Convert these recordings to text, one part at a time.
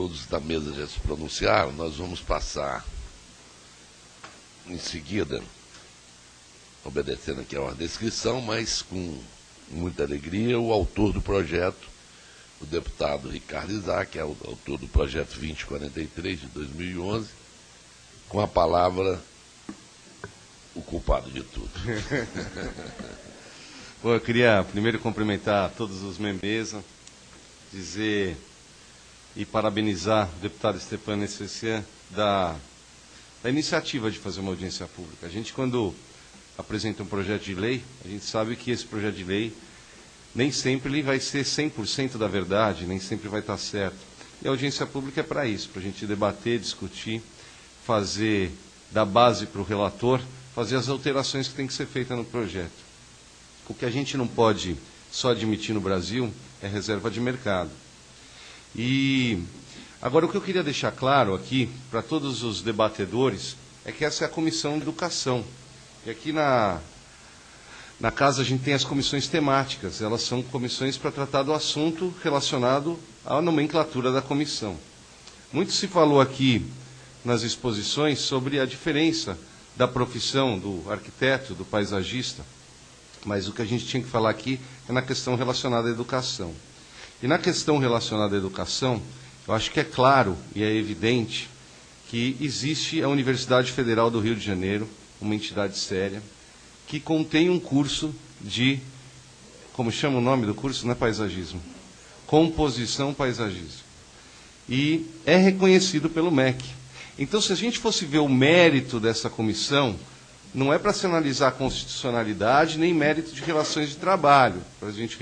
todos da mesa já se pronunciaram, nós vamos passar em seguida, obedecendo aqui a ordem da inscrição, mas com muita alegria, o autor do projeto, o deputado Ricardo Isaac, que é o autor do projeto 2043 de 2011, com a palavra o culpado de tudo. Bom, eu queria primeiro cumprimentar todos os membros da mesa, dizer e parabenizar o deputado Stepan Neesessian da iniciativa de fazer uma audiência pública. A gente, quando apresenta um projeto de lei, a gente sabe que esse projeto de lei nem sempre ele vai ser 100% da verdade, nem sempre vai estar certo. E a audiência pública é para isso, para a gente debater, discutir, fazer, dar base para o relator, fazer as alterações que tem que ser feitas no projeto. O que a gente não pode só admitir no Brasil é reserva de mercado. E agora o que eu queria deixar claro aqui, para todos os debatedores, é que essa é a Comissão de Educação. E aqui na casa a gente tem as comissões temáticas, elas são comissões para tratar do assunto relacionado à nomenclatura da comissão. Muito se falou aqui nas exposições sobre a diferença da profissão do arquiteto, do paisagista, mas o que a gente tinha que falar aqui é na questão relacionada à educação. E na questão relacionada à educação, eu acho que é claro e é evidente que existe a Universidade Federal do Rio de Janeiro, uma entidade séria, que contém um curso de, como chama o nome do curso? Não é paisagismo. Composição paisagismo. E é reconhecido pelo MEC. Então, se a gente fosse ver o mérito dessa comissão, não é para se analisar a constitucionalidade, nem mérito de relações de trabalho, para a gente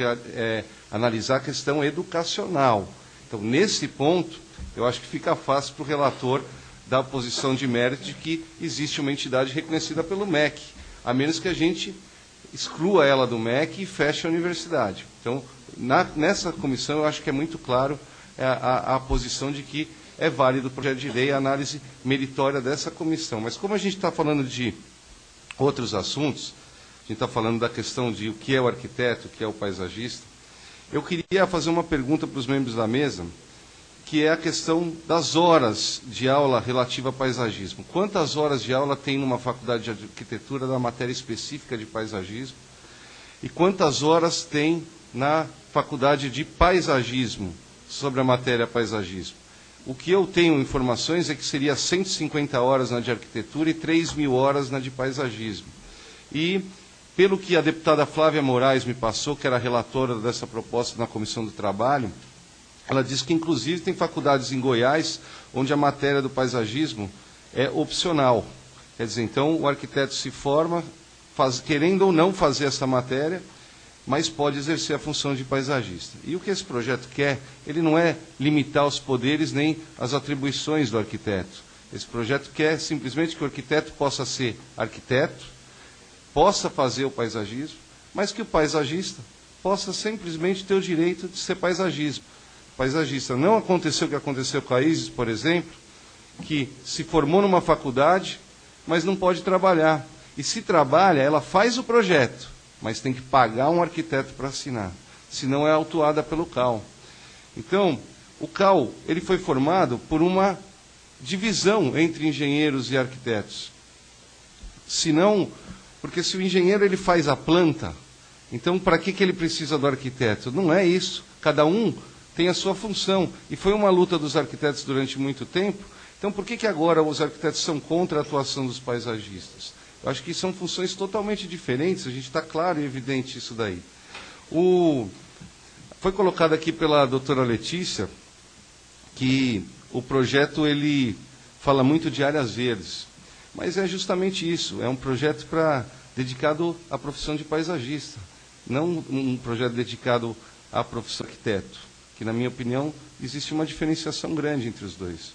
analisar a questão educacional. Então, nesse ponto, eu acho que fica fácil para o relator dar a posição de mérito de que existe uma entidade reconhecida pelo MEC, a menos que a gente exclua ela do MEC e feche a universidade. Então, nessa comissão, eu acho que é muito claro a posição de que é válido o projeto de lei, a análise meritória dessa comissão. Mas como a gente está falando de outros assuntos, a gente está falando da questão de o que é o arquiteto, o que é o paisagista, eu queria fazer uma pergunta para os membros da mesa, que é a questão das horas de aula relativa a paisagismo. Quantas horas de aula tem numa faculdade de arquitetura da matéria específica de paisagismo? E quantas horas tem na faculdade de paisagismo sobre a matéria paisagismo? O que eu tenho informações é que seria 150 horas na de arquitetura e 3.000 horas na de paisagismo. E, pelo que a deputada Flávia Moraes me passou, que era a relatora dessa proposta na Comissão do Trabalho, ela disse que, inclusive, tem faculdades em Goiás onde a matéria do paisagismo é opcional. Quer dizer, então, o arquiteto se forma, querendo ou não fazer essa matéria, mas pode exercer a função de paisagista. E o que esse projeto quer, ele não é limitar os poderes nem as atribuições do arquiteto. Esse projeto quer simplesmente que o arquiteto possa ser arquiteto, possa fazer o paisagismo, mas que o paisagista possa simplesmente ter o direito de ser paisagista. Não aconteceu o que aconteceu com a Isis, por exemplo, que se formou numa faculdade, mas não pode trabalhar. E se trabalha, ela faz o projeto, mas tem que pagar um arquiteto para assinar, senão é autuada pelo CAL. Então, o CAL ele foi formado por uma divisão entre engenheiros e arquitetos. Porque se o engenheiro ele faz a planta, então para que ele precisa do arquiteto? Não é isso. Cada um tem a sua função. E foi uma luta dos arquitetos durante muito tempo. Então, por que agora os arquitetos são contra a atuação dos paisagistas? Eu acho que são funções totalmente diferentes, a gente está claro e evidente isso daí. Foi colocado aqui pela doutora Letícia que o projeto ele fala muito de áreas verdes, mas é justamente isso, é um projeto dedicado à profissão de paisagista, não um projeto dedicado à profissão de arquiteto, que, na minha opinião, existe uma diferenciação grande entre os dois.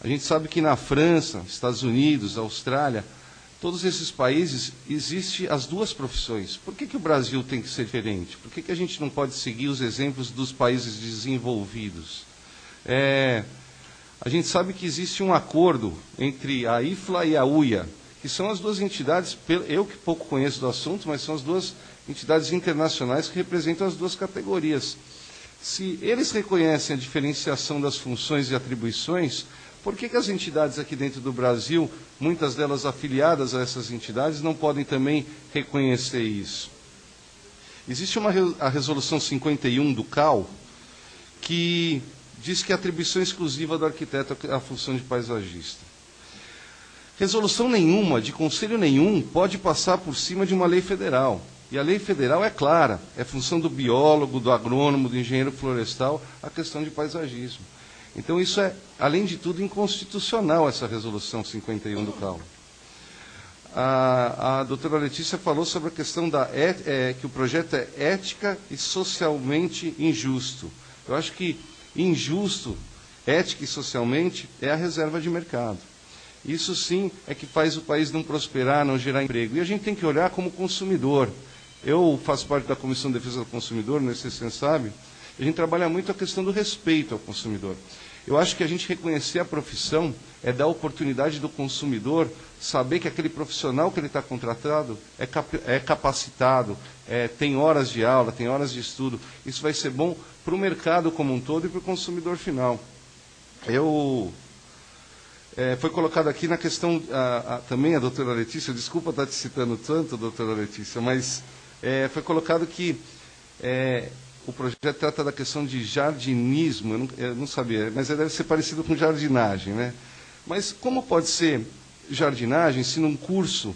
A gente sabe que na França, Estados Unidos, Austrália, todos esses países existem as duas profissões. Por que o Brasil tem que ser diferente? Por que a gente não pode seguir os exemplos dos países desenvolvidos? A gente sabe que existe um acordo entre a IFLA e a UIA, que são as duas entidades, eu que pouco conheço do assunto, mas são as duas entidades internacionais que representam as duas categorias. Se eles reconhecem a diferenciação das funções e atribuições, por que as entidades aqui dentro do Brasil, muitas delas afiliadas a essas entidades, não podem também reconhecer isso? Existe a Resolução 51 do CAL, que diz que a atribuição exclusiva do arquiteto é a função de paisagista. Resolução nenhuma, de conselho nenhum, pode passar por cima de uma lei federal. E a lei federal é clara, é função do biólogo, do agrônomo, do engenheiro florestal, a questão de paisagismo. Então isso é, além de tudo, inconstitucional, essa Resolução 51 do CAL. A doutora Letícia falou sobre a questão que o projeto é ética e socialmente injusto. Eu acho que injusto, ética e socialmente, é a reserva de mercado. Isso sim é que faz o país não prosperar, não gerar emprego. E a gente tem que olhar como consumidor. Eu faço parte da Comissão de Defesa do Consumidor, não sei se você sabe, a gente trabalha muito a questão do respeito ao consumidor. Eu acho que a gente reconhecer a profissão é dar a oportunidade do consumidor saber que aquele profissional que ele está contratado é capacitado, tem horas de aula, tem horas de estudo. Isso vai ser bom para o mercado como um todo e para o consumidor final. Foi colocado aqui na questão, também a doutora Letícia, desculpa estar te citando tanto, doutora Letícia, mas foi colocado que o projeto trata da questão de jardinismo, eu não sabia, mas deve ser parecido com jardinagem, né? Mas como pode ser jardinagem se num curso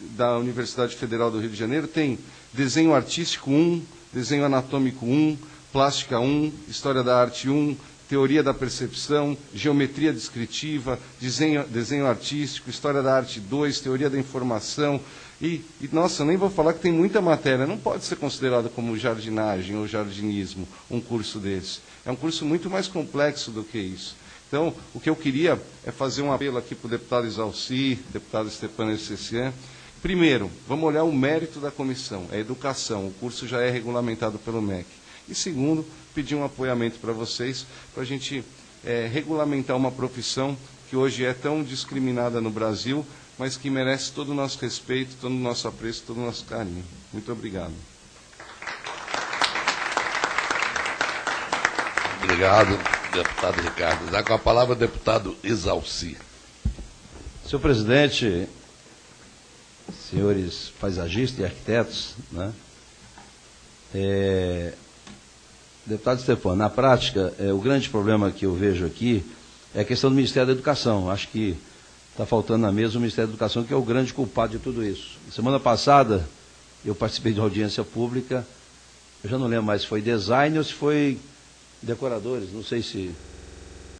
da Universidade Federal do Rio de Janeiro tem desenho artístico 1, desenho anatômico 1, plástica 1, história da arte 1, teoria da percepção, geometria descritiva, desenho artístico, história da arte 2, teoria da informação. Nossa, nem vou falar que tem muita matéria. Não pode ser considerado como jardinagem ou jardinismo um curso desse. É um curso muito mais complexo do que isso. Então, o que eu queria é fazer um apelo aqui para o deputado Exalci, deputado Stepan Ercecian. Primeiro, vamos olhar o mérito da comissão, é educação. O curso já é regulamentado pelo MEC. E segundo, pedir um apoiamento para vocês, para a gente regulamentar uma profissão que hoje é tão discriminada no Brasil, mas que merece todo o nosso respeito, todo o nosso apreço, todo o nosso carinho. Muito obrigado. Obrigado, deputado Ricardo. Dá com a palavra o deputado Exalci. Senhor presidente, senhores paisagistas e arquitetos, né? Deputado Stepan, na prática, o grande problema que eu vejo aqui é a questão do Ministério da Educação. Acho que está faltando na mesa o Ministério da Educação, que é o grande culpado de tudo isso. Semana passada, eu participei de uma audiência pública, eu já não lembro mais se foi design ou se foi decoradores, não sei se